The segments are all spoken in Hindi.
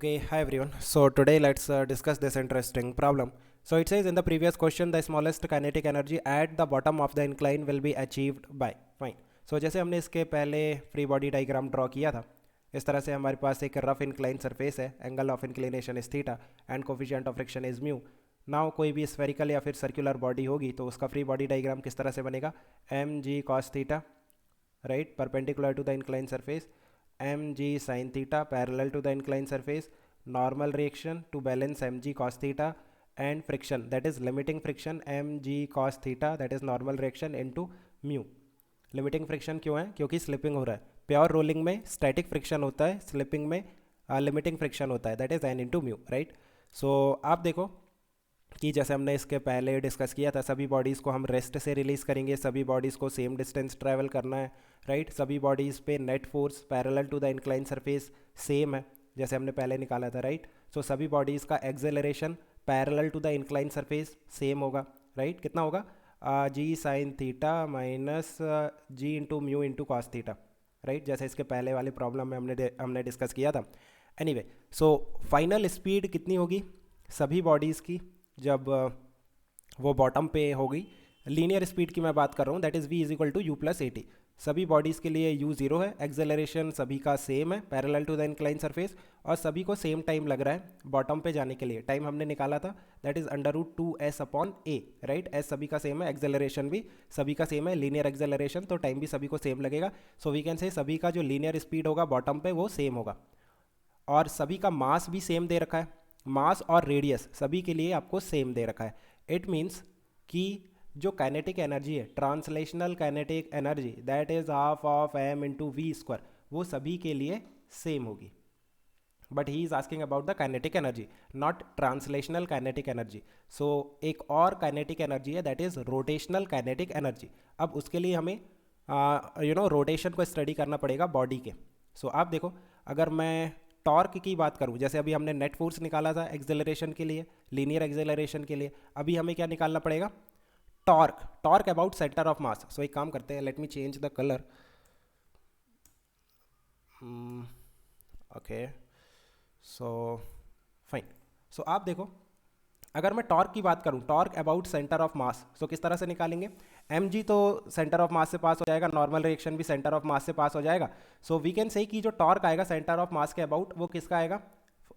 Okay, hi everyone. So today let's discuss this interesting problem. So it says in the previous question the smallest kinetic energy at the bottom of the incline will be achieved by. Fine. So जैसे हमने इसके पहले फ्री बॉडी डायग्राम ड्रॉ किया था, इस तरह से हमारे पास एक रफ इंक्लाइन सरफेस है, angle of inclination is theta and coefficient of friction is mu. Now कोई भी स्फेरिकल या फिर सर्कुलर बॉडी होगी तो उसका फ्री बॉडी डायग्राम किस तरह से बनेगा? M ji cos theta, right, perpendicular to the incline surface, mg sin theta parallel to the inclined surface, normal reaction to balance mg cos theta, and friction, that is limiting friction mg cos theta, that is normal reaction into mu. Limiting friction क्यों है? क्योंकि स्लिपिंग हो रहा है. प्योर रोलिंग में स्टैटिक फ्रिक्शन होता है, स्लिपिंग में लिमिटिंग फ्रिक्शन होता है, that is N into mu, right. So आप देखो कि जैसे हमने इसके पहले डिस्कस किया था, सभी बॉडीज़ को हम रेस्ट से रिलीज़ करेंगे, सभी बॉडीज़ को सेम डिस्टेंस ट्रैवल करना है, राइट. सभी बॉडीज़ पे net force parallel to the incline surface same है जैसे हमने पहले निकाला था, राइट. सो सभी बॉडीज़ का acceleration parallel to the incline surface same होगा, राइट. कितना होगा? G sine theta minus g into mu into cos theta, right, जैसे इसके पहले वाले प्रॉब्लम में हमने डिस्कस किया था. एनीवे, सो फाइनल स्पीड कितनी होगी सभी बॉडीज़ की जब वो बॉटम पे होगी? लीनियर स्पीड की मैं बात कर रहा हूँ, that is v is equal to U plus A T. सभी बॉडीज़ के लिए u जीरो है, एक्सेलरेशन सभी का सेम है parallel to the incline surface, और सभी को सेम टाइम लग रहा है बॉटम पे जाने के लिए. टाइम हमने निकाला था, that is under root two S upon A, right. S सभी का सेम है, एक्सेलरेशन भी सभी का सेम है, लीनियर एक्सेलरेशन, तो टाइम भी सभी को सेम लगेगा. सो वी कैन से सभी का जो लीनियर स्पीड होगा बॉटम पे वो सेम होगा, और सभी का मास भी सेम दे रखा है. मास और रेडियस सभी के लिए आपको सेम दे रखा है. इट मीन्स कि जो काइनेटिक एनर्जी है, translational kinetic energy, that is half of M into v square, वो सभी के लिए सेम होगी. But he is asking about the kinetic energy, not translational kinetic energy. So एक और काइनेटिक एनर्जी है, that is rotational kinetic energy. अब उसके लिए हमें रोटेशन को स्टडी करना पड़ेगा बॉडी के. सो आप देखो, अगर मैं टॉर्क की बात करूं, जैसे अभी हमने नेट फोर्स निकाला था एक्सेलरेशन के लिए, लीनियर एक्सेलरेशन के लिए, अभी हमें क्या निकालना पड़ेगा? Torque. Torque about centre of mass. So एक काम करते हैं, let me change the colour. Okay, so fine. So आप देखो, अगर मैं टॉर्क की बात करूं, torque about centre of mass, so किस तरह से निकालेंगे? एम जी तो सेंटर ऑफ मास से पास हो जाएगा, नॉर्मल रिएक्शन भी सेंटर ऑफ मास से पास हो जाएगा. सो वी कैन से कि जो टॉर्क आएगा सेंटर ऑफ मास के अबाउट, वो किसका आएगा?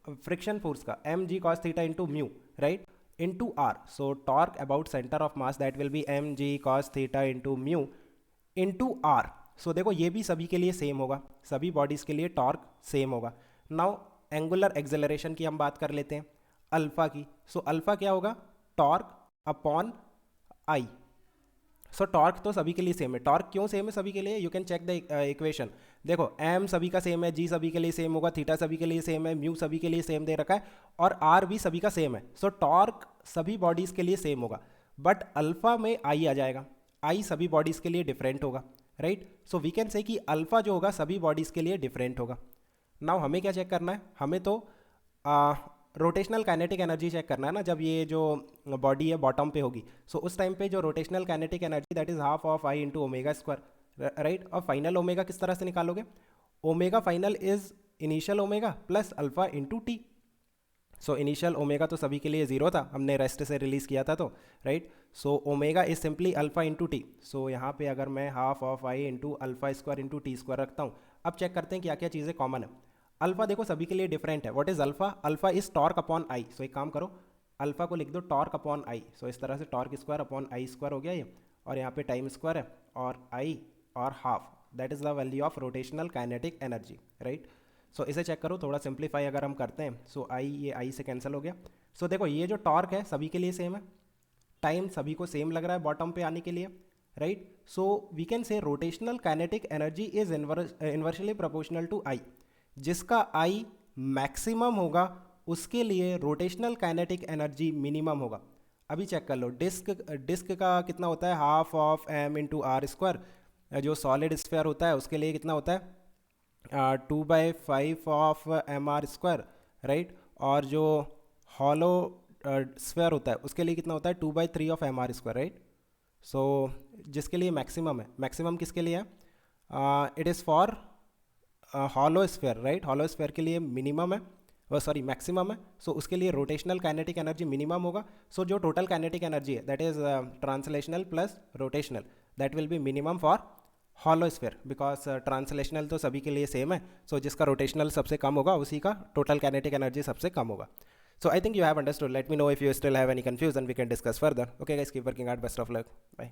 फ्रिक्शन फोर्स का, m ji cos theta into mu, right, into r. So torque about centre of mass that will be m ji cos theta into mu into r. So देखो ये भी सभी के लिए सेम होगा, सभी बॉडीज़ के लिए टॉर्क सेम होगा. नाउ एंगुलर एक्सेलरेशन की हम बात कर लेते हैं, अल्फा की. सो अल्फा क्या होगा? Torque upon I. So torque तो सभी के लिए सेम है. टॉर्क क्यों सेम है सभी के लिए? You can check the equation. देखो, एम सभी का सेम है, जी सभी के लिए सेम होगा, थीटा सभी के लिए सेम है, म्यू सभी के लिए सेम दे रखा है, और आर भी सभी का सेम है. सो टॉर्क सभी बॉडीज़ के लिए सेम होगा, बट अल्फा में आई आ जाएगा. आई सभी बॉडीज़ के लिए डिफरेंट होगा, राइट. सो वी कैन से कि अल्फा जो होगा सभी बॉडीज़ के लिए डिफरेंट होगा. नाउ हमें क्या चेक करना है? हमें तो रोटेशनल काइनेटिक एनर्जी चेक करना है ना, जब ये जो बॉडी है बॉटम पे होगी. सो उस टाइम पे जो rotational kinetic energy, that is half of I into omega square, right. और फाइनल ओमेगा किस तरह से निकालोगे? Omega final is initial omega plus alpha into t. So initial omega तो सभी के लिए जीरो था, हमने रेस्ट से रिलीज किया था, तो right. So omega is simply alpha into t. So यहाँ पे अगर मैं half of I into alpha square into t square रखता हूँ. अब चेक करते हैं क्या क्या चीज़ें कॉमन है. अल्फा देखो सभी के लिए डिफरेंट है. What is alpha? Alpha is torque upon I. So एक काम करो, अल्फा को लिख दो टॉर्क अपॉन आई. सो इस तरह से torque square upon I square हो गया ये, और यहाँ पे टाइम स्क्वायर है, और आई और half, that is the value of rotational kinetic energy, right. So इसे चेक करो, थोड़ा सिंप्लीफाई अगर हम करते हैं. सो आई, ये आई से कैंसिल हो गया. सो देखो ये जो टॉर्क है सभी के लिए सेम है, टाइम सभी को सेम लग रहा है बॉटम पे आने के लिए, right. So we can say rotational kinetic energy is inversely proportional to I. जिसका आई मैक्सिमम होगा उसके लिए रोटेशनल काइनेटिक एनर्जी मिनिमम होगा. अभी चेक कर लो, डिस्क का कितना होता है? Half of M into R square. जो सॉलिड स्फीयर होता है उसके लिए कितना होता है? 2/5 of M R square, right. और जो हॉलो स्फीयर होता है उसके लिए कितना होता है? 2/3 of M R square, right. So जिसके लिए मैक्सिमम है, मैक्सिमम किसके लिए है? It is for hollow sphere, right. Hollow sphere के लिए मिनिमम है, सॉरी मैक्सिमम है, सो उसके लिए रोटेशनल काइनेटिक एनर्जी मिनिमम होगा. सो जो टोटल काइनेटिक एनर्जी है that is translational plus rotational, that will B minimum for hollow sphere, because translational तो सभी के लिए सेम है. सो जिसका रोटेशनल सबसे कम होगा उसी का टोटल काइनेटिक एनर्जी सबसे कम होगा. So I think you have understood. Let me know if you still have any confusion. We can discuss further. Okay guys, keep working hard. Best of luck. Bye.